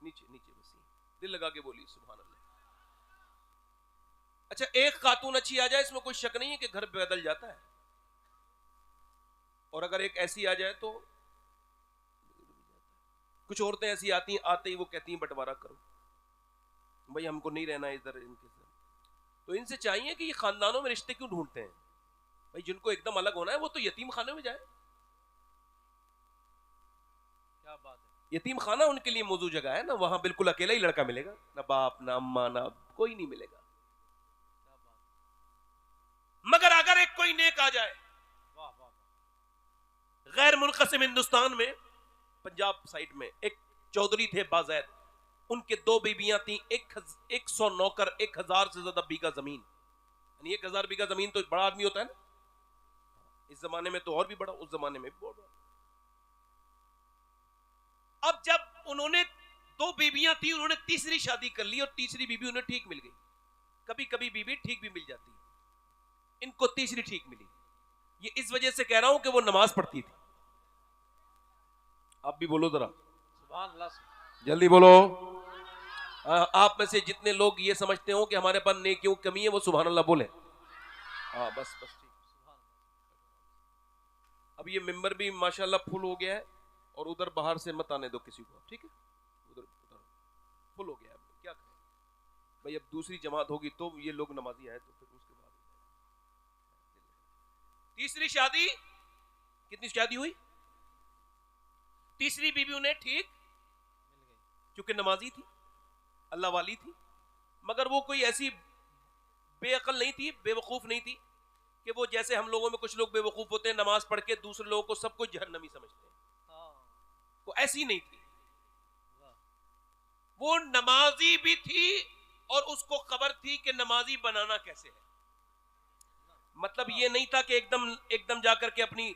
नीचे नीचे नीचे, बस दिल लगा के बोलिए सुभान अल्लाह। अच्छा, एक खातून अच्छी आ जाए इसमें कोई शक नहीं है कि घर बदल जाता है, और अगर एक ऐसी आ जाए तो कुछ औरतें ऐसी आती हैं, आते ही वो कहती हैं बंटवारा करो भाई, हमको नहीं रहना इधर इनके साथ। तो इनसे चाहिए कि ये खानदानों में रिश्ते क्यों ढूंढते हैं भाई, जिनको एकदम अलग होना है वो तो यतीम खाने में जाए। क्या बात है, यतीम खाना उनके लिए मौजूद जगह है ना, वहां बिल्कुल अकेला ही लड़का मिलेगा, ना बाप ना अम्मा ना कोई नहीं मिलेगा। क्या बात, मगर अगर एक कोई नेक आ जाए, वाह वाह, गैर मुनक़सिम हिंदुस्तान में पंजाब साइड में एक चौधरी थे बाज़ैद, उनके 2 बीबियां थी, 100 नौकर, 1000 से ज्यादा बीघा जमीन, यानी 1000 बीघा जमीन तो बड़ा आदमी होता है ना, इस जमाने में तो और भी बड़ा, उस जमाने में भी बहुत बड़ा। अब जब उन्होंने 2 बीबियां थी, उन्होंने तीसरी शादी कर ली और तीसरी बीबी उन्हें ठीक मिल गई। कभी कभी बीबी ठीक भी मिल जाती है, इनको तीसरी ठीक मिली। ये इस वजह से कह रहा हूं कि वो नमाज पढ़ती थी। आप भी बोलो जरा सुभान अल्लाह, जल्दी बोलो। आप में से जितने लोग ये समझते हो कि हमारे पास नेकियों की कमी है, वो सुभान अल्लाह बोले। हाँ बस बस ठीक। अब ये मिंबर भी माशाल्लाह फुल हो गया है, और उधर बाहर से मत आने दो किसी को, ठीक है? उधर उधर फुल हो गया है, क्या करें भाई, अब दूसरी जमात होगी तो ये लोग नमाजी आए तो फिर उसके बाद। तीसरी शादी, कितनी शादी हुई? तीसरी बीवी उन्हें ठीक मिल गई, क्योंकि नमाजी थी, अल्लाह वाली थी, मगर वो कोई ऐसी बेअकल नहीं थी, बेवकूफ नहीं थी कि वो जैसे हम लोगों में कुछ लोग बेवकूफ होते हैं, नमाज पढ़ के दूसरे लोगों को सब कुछ जहन्नमी समझते हैं, हाँ, वो ऐसी नहीं थी। वाह, वो नमाजी भी थी और उसको खबर थी कि नमाजी बनाना कैसे है। मतलब ये नहीं था कि एकदम एकदम जाकर के अपनी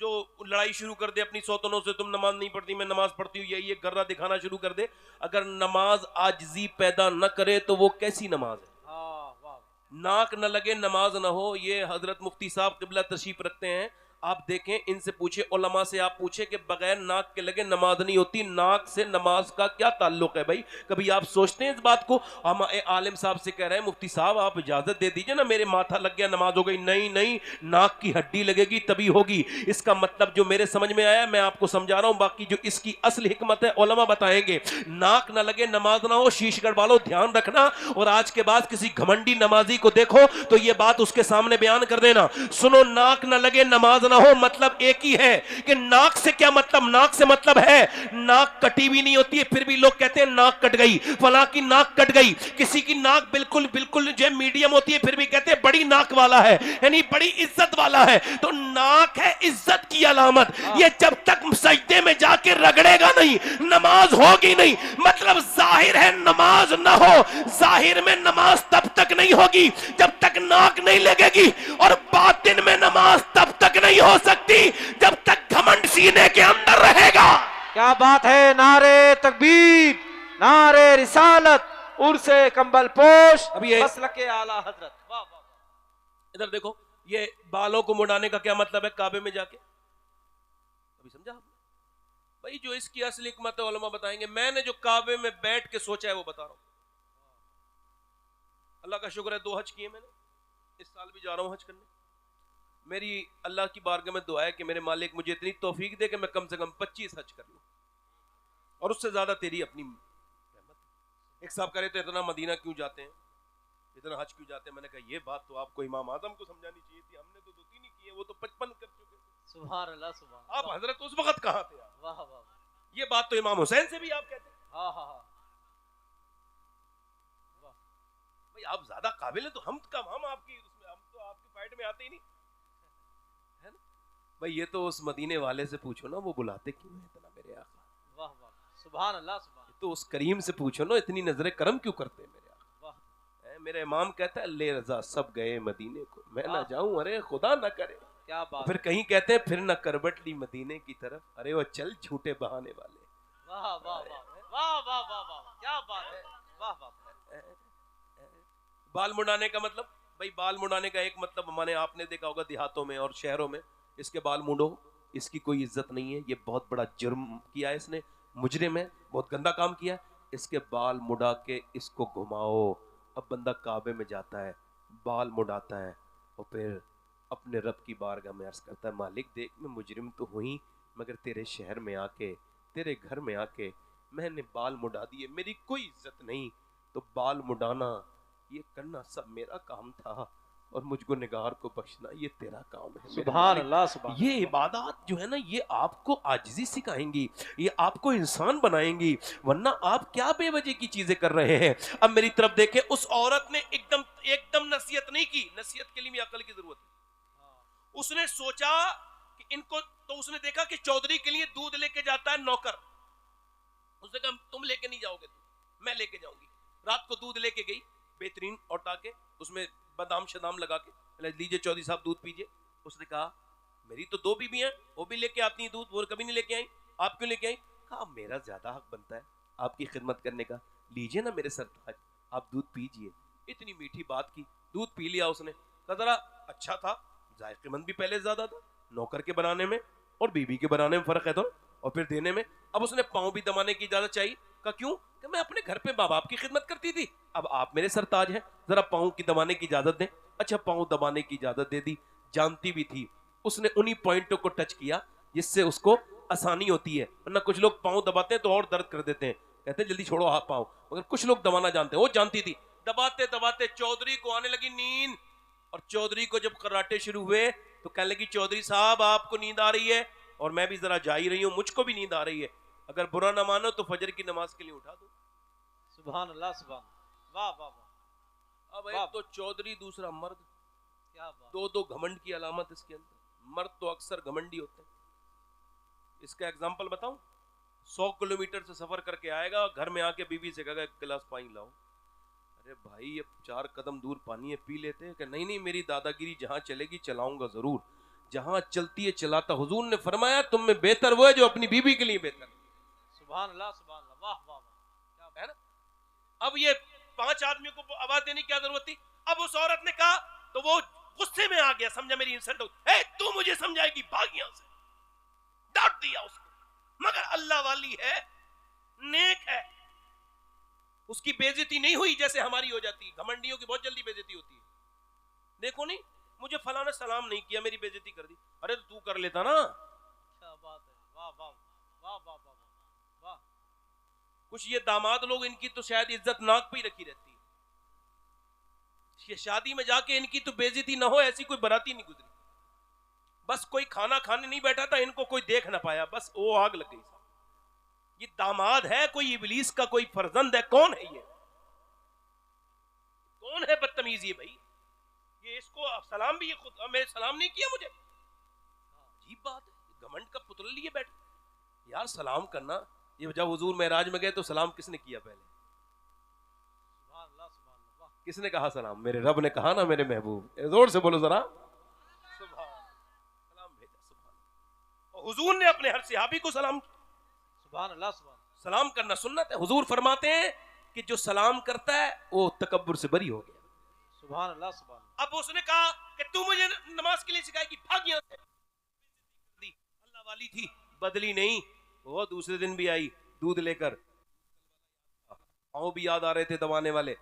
जो लड़ाई शुरू कर दे अपनी सौतनों से, तुम नमाज नहीं पढ़ती मैं नमाज पढ़ती हूँ, ये गर्रा दिखाना शुरू कर दे। अगर नमाज आजिज़ी पैदा न करे तो वो कैसी नमाज है? हाँ, वाह, नाक न लगे नमाज न हो, ये हजरत मुफ्ती साहब क़िबला तशरीफ रखते हैं। आप देखें, इनसे पूछे, उलमा से आप पूछे कि बगैर नाक के लगे नमाज नहीं होती, नाक से नमाज का क्या ताल्लुक है भाई? कभी आप सोचते हैं इस बात को? हम आलिम साहब से कह रहे हैं मुफ्ती साहब आप इजाजत दे दीजिए ना, मेरे माथा लग गया नमाज हो गई। नहीं नहीं, नाक की हड्डी लगेगी तभी होगी। इसका मतलब जो मेरे समझ में आया मैं आपको समझा रहा हूं, बाकी जो इसकी असली हिकमत है उलमा बताएंगे। नाक न लगे नमाज ना हो, शीशगढ़ वालों ध्यान रखना, और आज के बाद किसी घमंडी नमाजी को देखो तो ये बात उसके सामने बयान कर देना। सुनो, नाक न लगे नमाज ना हो मतलब एक ही है कि नाक से क्या मतलब? नाक से मतलब है नाक कटी भी नहीं होती है, फिर भी लोग कहते हैं नाक कट गई, फला की नाक कट गई। किसी की नाक बिल्कुल बिल्कुल जो मीडियम होती है, फिर भी कहते हैं बड़ी नाक वाला है, यानी बड़ी इज्जत वाला है। तो नाक है इज्जत की अलामत, ये जब तक सजदे में जाके रगड़ेगा नहीं नमाज होगी नहीं। मतलब जाहिर है नमाज ना हो, जाहिर में नमाज तब तक नहीं होगी जब तक नाक नहीं लगेगी, और बातिन में नमाज तब तक नहीं हो सकती जब तक घमंड सीने के अंदर रहेगा। क्या बात है, नारे तकबीर, नारे रिसालत, उर्से कंबल पोश, अभी ये मसलके आला हजरत, वाह वाह, इधर देखो, ये बालों को मुड़ाने का क्या मतलब है काबे में जाके? अभी समझा आपने भाई? जो इसकी असली हिकमत है उलमा बताएंगे। मैंने जो काबे में बैठ के सोचा है वो बता रहा हूं। अल्लाह का शुक्र है 2 हज किए मैंने, इस साल भी जा रहा हूं हज करने। मेरी अल्लाह की बारगाह में दुआ है कि मेरे मालिक मुझे इतनी तौफीक दे कि मैं कम से कम 25 हज कर लूं, और उससे ज्यादा तेरी अपनी रहमत। एक साहब करे तो इतना मदीना क्यों जाते हैं, इतना हज क्यों जाते हैं? मैंने कहा ये बात तो आपको इमाम आजम को समझानी चाहिए थी, हमने तो 2-3 ही किए, वो तो 55 कर चुके थे। सुभान अल्लाह, सुभान, आप हजरत उस वक्त कहां थे आप? वाह वाह, ये बात तो इमाम हुसैन से भी आप कहते हैं। हाँ हाँ हाँ, वाह, भाई आप ज्यादा काबिल हैं तो हम आपकी उसमें, हम तो आपकी फाइट में आते ही नहीं है ना भाई। ये तो उस मदीने वाले से पूछो ना, वो बुलाते क्यों है इतना मेरे आका? वाह वाह, सुभान अल्लाह, सुभान, तो उस करीम से पूछो ना, इतनी नजर करम क्यों करते हैं मेरे आका? वाह, मेरा इमाम कहता है ले रजा सब गए मदीने को, मैं ना जाऊं, अरे खुदा ना करे। क्या बात, फिर कहीं कहते हैं फिर ना करबट ली मदीने की तरफ, अरे वो चल झूठे बहाने वाले। वाह वाह वाह वाह वाह वाह वाह, क्या बात है, वाह वाह, बाल मुड़ाने का मतलब भाई, बाल मुड़ाने का एक मतलब माने आपने देखा होगा देहातों में और शहरों में, इसके बाल मुड़ो, इसकी कोई इज्जत नहीं है, ये बहुत बड़ा जुर्म किया है इसने, मुजरिम है, बहुत गंदा काम किया है, इसके बाल मुड़ा के इसको घुमाओ। अब बंदा काबे में जाता है, बाल मुड़ाता है और फिर अपने रब की बारगाह में अर्ज करता है, मालिक देख मैं मुजरिम तो हुई, मगर तेरे शहर में आके, तेरे घर में आके मैंने बाल मुड़ा दिए, मेरी कोई इज्जत नहीं। तो बाल मुड़ाना ये करना सब मेरा काम था, और मुझको निगार को बख्शना ये तेरा काम है। सुभान अल्लाह, सुभान ये इबादत जो है ना, ये आपको आजिज़ी सिखाएंगी, ये आपको इंसान बनाएंगी, वरना आप क्या बेवजह की चीजें कर रहे हैं। अब मेरी तरफ देखें, उस औरत ने एकदम एकदम नसीहत नहीं की, नसीहत के लिए भी अकल की जरूरत है। उसने सोचा कि इनको, तो उसने देखा कि चौधरी के लिए दूध लेके जाता है नौकर, उसने कहा तुम लेके नहीं जाओगे, मैं लेके जाऊंगी। रात को दूध लेके गई, बेहतरीन औटा के, उसमें बादाम शदाम लगा के, लीजिए चौधरी साहब दूध पीजिए। उसने कहा मेरी तो 2 बीवी हैं, वो भी लेके आती हैं दूध, वो कभी नहीं लेके आई, आप क्यों लेके आई? कहा मेरा ज्यादा हक बनता है आपकी खिदमत करने का, लीजिए ना मेरे सरताज, आप दूध पीजिए। इतनी मीठी बात की, दूध पी लिया उसने। कहा जरा अच्छा था, जायकेमंद भी पहले ज्यादा था, नौकर के बनाने में और बीवी के बनाने में फर्क है तो, और फिर देने में। अब उसने पाँव भी दबाने की इजाजत चाहिए। कहा क्यों? कि मैं अपने घर पे माँ बाप की खिदमत करती थी, अब आप मेरे सरताज हैं, जरा पाँव की दबाने की इजाजत दें। अच्छा पाँव दबाने की इजाजत दे दी। जानती भी थी, उसने उन्हीं पॉइंटों को टच किया जिससे उसको आसानी होती है, वरना कुछ लोग पाँव दबाते हैं तो और दर्द कर देते हैं, कहते हैं जल्दी छोड़ो हाथ पाँव, मगर कुछ लोग दबाना जानते हैं। वो जानती थी, दबाते दबाते चौधरी को आने लगी नींद, और चौधरी को जब कराटे शुरू हुए तो कहने लगी चौधरी साहब आपको नींद आ रही है और मैं भी जरा जा ही रही हूँ, मुझको भी नींद आ रही है, अगर बुरा ना मानो तो फजर की नमाज के लिए उठा दो। सुभान अल्लाह, सुभान, वाह वाह वाह। अब एक तो चौधरी, दूसरा मर्द, क्या बात। दो घमंड की अलामत इसके अंदर। मर्द तो अक्सर घमंडी होते हैं। इसका एग्जांपल बताऊं, 100 किलोमीटर से सफर करके आएगा, घर में आके बीवी से कहेगा 1 गिलास पानी लाओ। अरे भाई ये 4 कदम दूर पानी है, पी लेते हैं। कि नहीं नहीं, मेरी दादागिरी जहां चलेगी चलाऊंगा जरूर, जहां चलती है चलाता। हुजूर ने फरमाया तुम में बेहतर वो है जो अपनी बीवी के लिए बेहतर। सुभान अल्लाह, सुभान अल्लाह, वाह वाह वाह, है ना। अब ये 5 आदमियों को आवाज देने की क्या जरूरत थी? अब उस औरत ने कहा तो वो गुस्से में आ गया, समझा मेरी इंसल्ट हो, तू मुझे समझाएगी, भाग यहां से, डांट दिया उसको। मगर अल्लाह वाली है, नेक है, उसकी बेइज्जती नहीं हुई जैसे हमारी हो जाती है। घमंडियों की बहुत जल्दी बेइज्जती होती है। देखो नहीं, मुझे फला ने सलाम नहीं किया, मेरी बेइज्जती कर दी। अरे तो तू कर लेता ना। क्या बात है, वाह वाह वाह वाह वाह वाह। कुछ ये दामाद लोग, इनकी तो शायद इज्जत नाक पे ही रखी रहती है, ये शादी में जाके इनकी तो बेइज्जती ना हो ऐसी कोई बराती नहीं गुजरी। बस कोई खाना खाने नहीं बैठा था, इनको कोई देख ना पाया, बस वो आग लग गई। ये दामाद है कोई इबलीस का कोई फर्जंद है? कौन है ये? कौन है बदतमीज ये भाई? ये इसको सलाम भी, ये खुद मेरे सलाम नहीं किया मुझे। अजीब बात है, घमंड का पुतला लिए बैठे यार। सलाम करना, ये जब हुजूर मेराज में गए तो सलाम किसने किया पहले? किसने कहा सलाम? मेरे रब ने कहा ना मेरे महबूब, जोर से बोलो जरा, सलाम भेजा। सुभान। और हुजूर ने अपने हर सहाबी को सलाम। सुभान अल्लाह, सुभान। सलाम करना सुन्नत है। हुजूर फरमाते हैं कि जो सलाम करता है वो तकब्बुर से बरी हो गया। सुभान अल्लाह, सुभान। अब उसने कहा कि तू मुझे नमाज के लिए सिखाएगी, भाग यहां से। अल्लाह वाली थी, बदली नहीं। वो दूसरे दिन भी आई दूध लेकर, पाँव भी याद आ रहे थे दबाने वाले।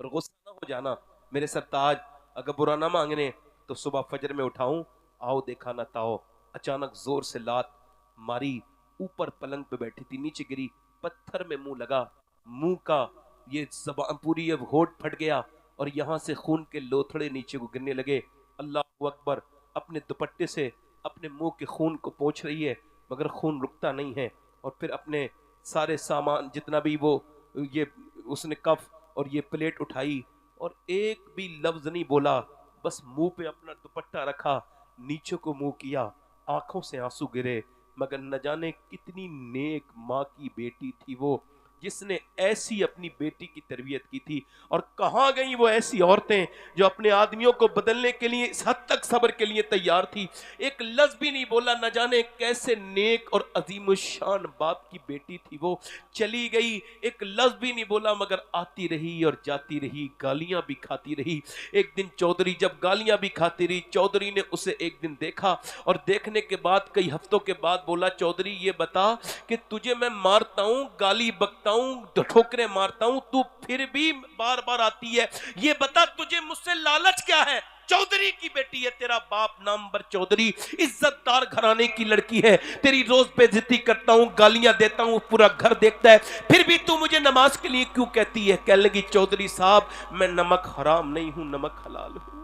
और गुस्सा ना हो जाना मेरे सरताज, अगर बुरा ना मांगने तो सुबह फजर में उठाऊं, आओ देखा ना ताओ। अचानक जोर से लात मारी, ऊपर पलंग पे बैठी थी, नीचे गिरी, पत्थर में मुंह लगा, मुंह का ये जबान पूरी अब होठ फट गया और यहां से खून के लोथड़े नीचे को गिरने लगे। अल्लाह अकबर। अपने दुपट्टे से अपने मुंह के खून को पोंछ रही है, मगर खून रुकता नहीं है। और फिर अपने सारे सामान जितना भी वो ये उसने कफ और ये प्लेट उठाई और एक भी लफ्ज नहीं बोला, बस मुंह पे अपना दुपट्टा रखा, नीचे को मुंह किया, आंखों से आंसू गिरे। मगर न जाने कितनी नेक माँ की बेटी थी वो, जिसने ऐसी अपनी बेटी की तरबियत की थी। और कहां गई वो ऐसी औरतें जो अपने आदमियों को बदलने के लिए इस हद तक सब्र के लिए तैयार थी। एक लफ्ज भी नहीं बोला, न जाने कैसे नेक और अजीमुशान बाप की बेटी थी वो, चली गई, एक लफ्ज भी नहीं बोला, मगर आती रही और जाती रही, गालियां भी खाती रही। एक दिन चौधरी जब गालियां भी खाती रही, चौधरी ने उसे एक दिन देखा और देखने के बाद कई हफ्तों के बाद बोला, चौधरी ये बता कि तुझे मैं मारता हूं, गाली बकता हूं, ठोकरे मारता हूं, तू फिर भी बार बार आती है, ये बता तुझे मुझसे लालच क्या है? चौधरी की बेटी है, तेरा बाप नामवर चौधरी इज्जतदार घराने की लड़की है, तेरी रोज बेइज्जती करता हूं, गालियां देता हूं, पूरा घर देखता है, फिर भी तू मुझे नमाज के लिए क्यों कहती है? कह लगी, चौधरी साहब मैं नमक हराम नहीं हूं, नमक हलाल हूं।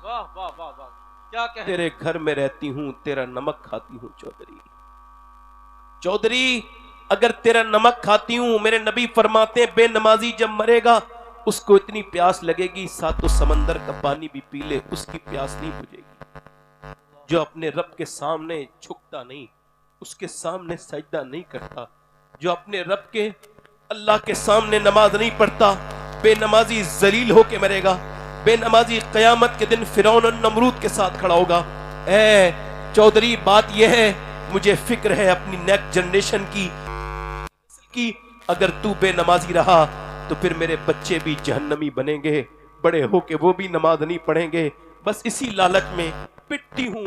वाह वाह वाह वाह, क्या कहे। तेरे घर में रहती हूं, तेरा नमक खाती हूं चौधरी। चौधरी अगर तेरा नमक खाती हूं, मेरे नबी फरमाते हैं बेनमाजी जब मरेगा उसको इतनी प्यास लगेगी सातों समंदर का पानी भी पी ले उसकी प्यास नहीं बुझेगी। जो अपने रब के सामने झुकता नहीं, उसके सामने सजदा नहीं करता, जो अपने रब के अल्लाह के सामने नमाज नहीं पढ़ता, बेनमाजी जलील होके मरेगा। बेनमाजी कयामत के दिन फिरौन और नमरूद के साथ खड़ा होगा। ए चौधरी बात यह है, मुझे फिक्र है अपनी नेक्स्ट जनरेशन की, अगर तू बेनमाजी रहा तो फिर मेरे बच्चे भी जहन्नमी बनेंगे, बड़े होके वो भी नमाज नहीं पढ़ेंगे। बस इसी लालच में पिटती हूं,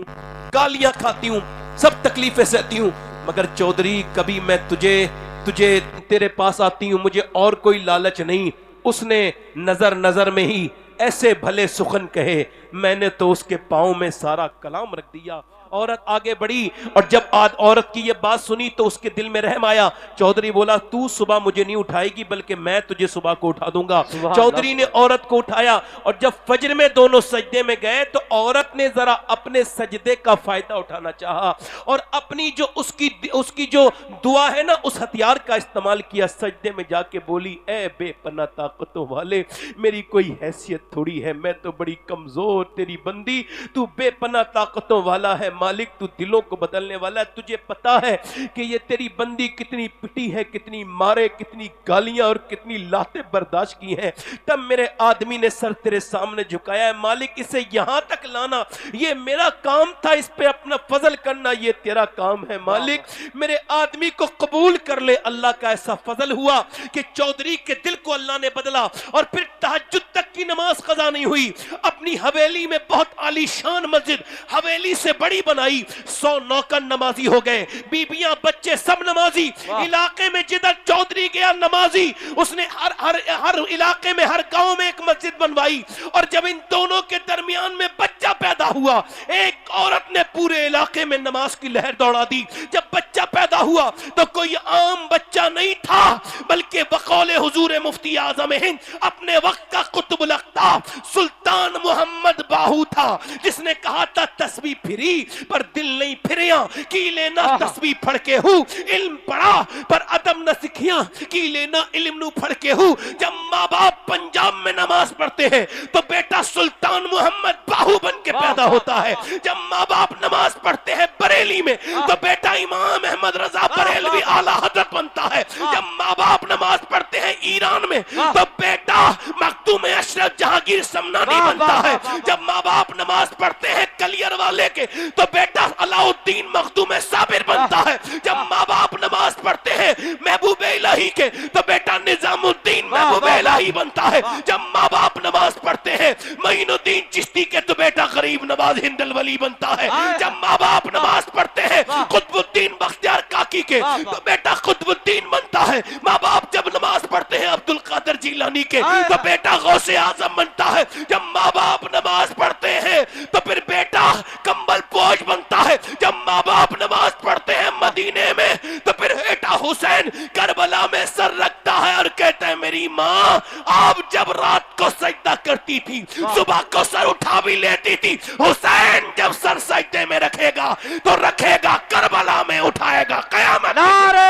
गालियां खाती हूं, सब तकलीफें सहती हूं, मगर चौधरी कभी मैं तुझे तेरे पास आती हूं, मुझे और कोई लालच नहीं। उसने नजर में ही ऐसे भले सुखन कहे, मैंने तो उसके पांव में सारा कलाम रख दिया। औरत आगे बढ़ी और जब औरत की ये बात सुनी तो उसके दिल में रहम आया। चौधरी बोला, तू सुबह मुझे नहीं उठाएगी बल्कि मैं तुझे सुबह को उठा दूंगा। चौधरी ने औरत को उठाया और जब फजर में दोनों सजदे में गए तो औरत ने जरा अपने सजदे का फायदा उठाना चाहा और अपनी जो उसकी जो दुआ है ना, उस हथियार का इस्तेमाल किया। सजदे में जाके बोली, ए बेपना ताकतों वाले, मेरी कोई हैसियत थोड़ी है, मैं तो बड़ी कमजोर तेरी बंदी, तू बेपना ताकतों वाला है मालिक, तू दिलों को बदलने वाला है। तुझे पता है कि ये तेरी बंदी कितनी पिटी है, कितनी मारे, कितनी गालियां और कितनी लातें बर्दाश्त की हैं। तब मेरे आदमी ने सर तेरे सामने झुकाया है। मालिक, इसे यहां तक लाना ये मेरा काम था, इस पे अपना फजल करना ये तेरा काम है। मालिक, मेरे आदमी को कबूल कर ले। अल्लाह का ऐसा फजल हुआ कि चौधरी के दिल को अल्लाह ने बदला और फिर तहज्जुद तक की नमाज कज़ा नहीं हुई। अपनी हवेली में बहुत आलीशान मस्जिद, हवेली से बड़ी बनाई, 100 नौकर नमाजी हो गए, बीबियां बच्चे सब नमाजी। इलाके में जिधर चौधरी गया नमाजी, उसने हर इलाके में, हर गांव में एक मस्जिद बनवाई। और जब इन दोनों के दरमियान में बच्चा पैदा हुआ, एक औरत ने पूरे इलाके में नमाज की लहर दौड़ा दी। जब बच्चा पैदा हुआ तो कोई आम बच्चा नहीं था, बल्कि बकौले हुजूर मुफ्ती आजम हिंद अपने वक्त का कुतुबुल अख्ताब सुल्तान मोहम्मद बाहू था, जिसने कहा था तस्बीह फिरी पर दिल नहीं फिरिया, की लेना तस्बीह फड़ के हूँ, इल्म पढ़ा पर अदब न सीखिया, की लेना इल्म नु फड़ के हूँ। जब माँ बाप पंजाब में नमाज पढ़ते हैं तो बेटा सुल्तान मोहम्मद बाहू बन के पैदा होता है। जब माँ बाप नमाज पढ़ते हैं बरेली में तो बेटा इमाम अहमद रजा बरेलवी आला हजरत बनता है। जब माँ बाप नमाज पढ़ते हैं ईरान में तो बेटा मखदूम अशरफ जहांगीर समनानी बनता है। जब माँ बाप नमाज पढ़ते हैं कलियर वाले के तो बेटा अलाउद्दीन मखदूम साबिर बनता है। जब माँ बाप नमाज पढ़ते हैं महबूब इलाही के तो बेटा निजामुद्दीन महबूब इलाही बनता है। जब माँ बाप नमाज पढ़ते हैं मोइनुद्दीन चिश्ती के तो बेटा गरीब नवाज हिंदल वली बनता है। जब माँ बाप नमाज पढ़ते हैं कुतुबुद्दीन बख्तियार काकी के तो बेटा कुतुबुद्दीन बनता है। माँ बाप जब नमाज पढ़ते हैं अब्दुल कादिर जिलानी के तो बेटा गौसे आजम बनता है। जब माँ बाप नमाज पढ़ते हैं तो फिर बेटा कंबल पोश बनता है। जब माँ बाप नमाज पढ़ते हैं मदीने में तो फिर बेटा हुसैन करबला में सर रखता है और कहता है मेरी माँ आप जब रात को सजदा करती थी सुबह को सर उठा भी लेती थी, हुसैन जब सर सजदे में रखेगा तो रखेगा करबला में उठाएगा कयामत। नारे